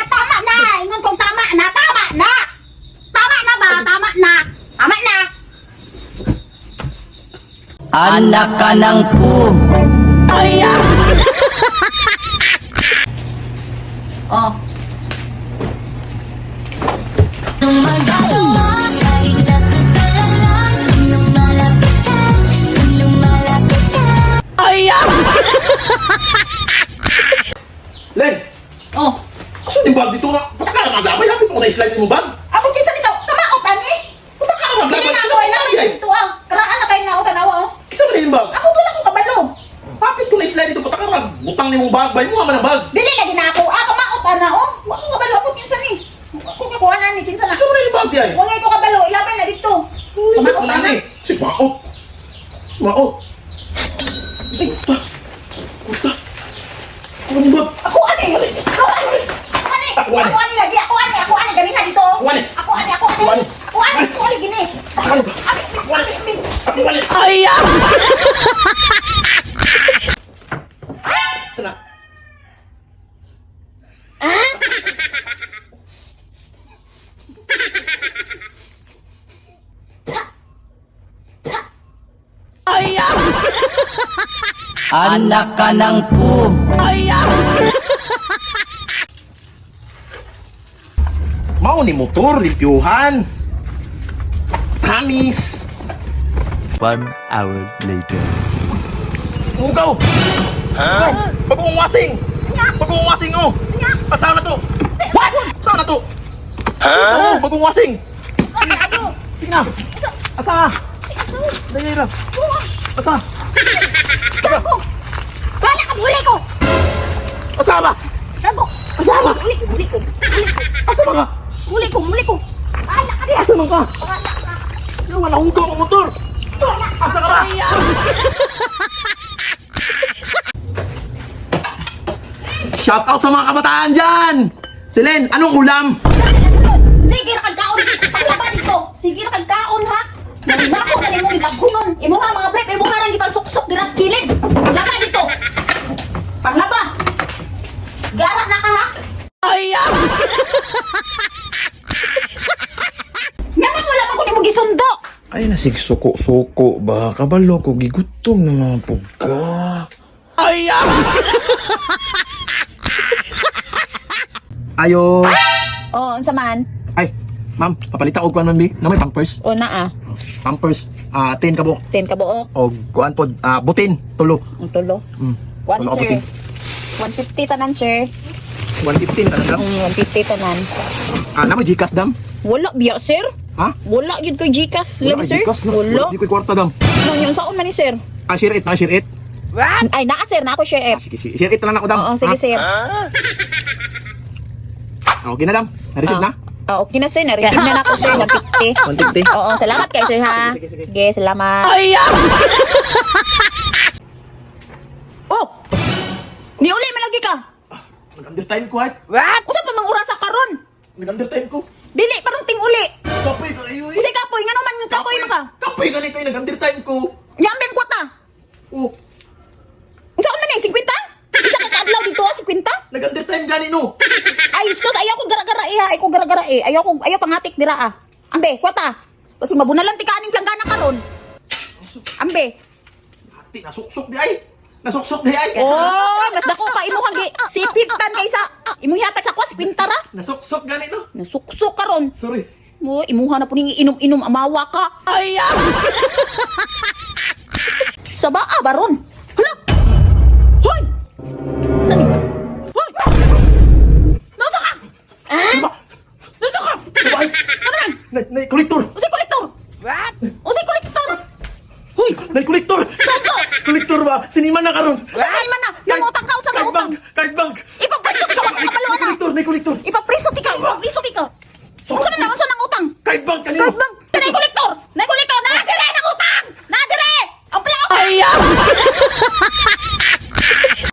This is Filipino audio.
Tama na. Ingon kong tama na. Tama na ba? Tama na. Anak ka ng pu. Ay, Oh. ay, Len! Oh. Asa ni bag dito nga? Punta ka na maglabay. Hapit mo na slide mo bag. Ako kinsa nito? Kamaot ani? Punta ka na Dili maglabay. na Isa ako ba ay yung bag? dito ah. Karaan na kayo na ako tanawa oh. Isa ba yung bag? Ako wala ko kabalo. Hapit ko na slide dito. Punta ka na magbutang ni mong bag. Bayan mo naman ang bag. Dili lagi na ako. Ah, kamaot ana oh. Wa ko kabalo ako kinsa ni. Ako kakuha na ni kinsa na. Isa ba yung bag di ay? Wa ngay ko kabalo. Ilapay na dito. Hapit mo Kamaot na ana. ni. Si maot. Maot. Ay, Punta. Ano yung bag? ako ani. Ako ani. Ako ani. Ako ani lagi. Ako ani gani na dito. Ako ani. Ako ani gini. Ako ani. Ako ani. ay, Sana. ay, anak ka ng pu. Ay, Mao ni motor, limpyuhan. Hamis. 1 hour later. Ugaw. Ha? Bagong wasing. Bagong wasing oh. Asa na to? What? Saan na to? Ha? Bagong wasing. Sige na. Asa? Dali na. Asa? Gago! Wala ka, huli ko! Asa ba? Gago! Asa ba? Huli ko! Asa ba ka? Huli ko! Wala ka diya! Asa man ka? Wala ka! Wala ugaw ang motor. Wala ka! Asa ka ba? Shout out sa mga kabataan dyan! Silen, anong ulam? Sige na kagkaon! Paglaba dito! Sige na kagkaon ha! Nalako na yung ilagunon! Imo nga mga plep! Imo nga lang ipang suksok dinas kilid! Paglaba dito! Paglaba! Gara na ka ha! ay, Naman wala pa ko ni mo gisundo! Ay, nasigsuko-suko ba? Kabalo ko, gigutom na mga pugka. ay, Ayo. Oo, unsa man? Ay, ma'am, papalita og kuan man bi. Na may pampers. O na ah. Pampers, 10 kabuk. 10 ka buok. O kuan pod, butin, tulo. Ang tulo. One Tulo ka sir. butin. 150 tanan sir. 115 ka na daw. 150 tanan. Na may Gcash dam? Wala biya sir. Ha? Wala yun kay Gcash. Wala Labi kay sir. Gcash, no? Wala. Di ko kwarta dam. Ano yun saan man ni sir? Share it, share it. Ay naa sir, na ako share app. Sige, share it na lang ako dam. Oo, sige sir. Okay na dam. Na-receive na? Okay na sir, na-receive na ako sir, 150. 150. Oo, salamat kayo sir ha. Sige, sige. Sige, salamat. ay, Oh! Ni uli malagi ka. Nag-under time ko, hat. Usa pa mang oras sa karon? Nag-under time ko. Dili parang ting uli. Kapoy ka, ayoy. Usa kapoy ngano man kapoy mo ka? Kapoy ka nito, nag-under time ko. Yambing kwata. Oh, Unsa man ni 50? Isa ka kadlaw dito 50? nag-under time gani no. Ay sus, ayaw ko gara-gara eh ha. Ayaw ko gara-gara eh. Ayaw pangatik dira ah. Ambe, kwata. Kasi mabunalan ti kaning planggana karon. Ambe. Ati, nasuksok di ay. Nasuksok di ay. Oh, mas dako pa imo kang sipitan kaysa imong hatag sa kwas pintara. Nasuksok gani no. Nasuksok karon. Sorry. Mo imuha na po ning inom-inom amawa ka. ay, Sa baa baron. Hala. Hoy. Sani? Hoy. Nasa ka? Diba? Nasa ka? Diba ay? Ano man? Kolektor. Usi kolektor. Usi kolektor. Hoy. Kolektor. Sonso. Kolektor ba? Siniman na karon. Sa man na. Nangutang ka sa Card utang. bank. Card bank. Ipapriso ka sa mga kapaluan na. Kolektor. Ipapriso ti ka. Ipapriso ti ka. Unsa na unsa nang utang? Card bank kanino? Card bank. Kanay kolektor.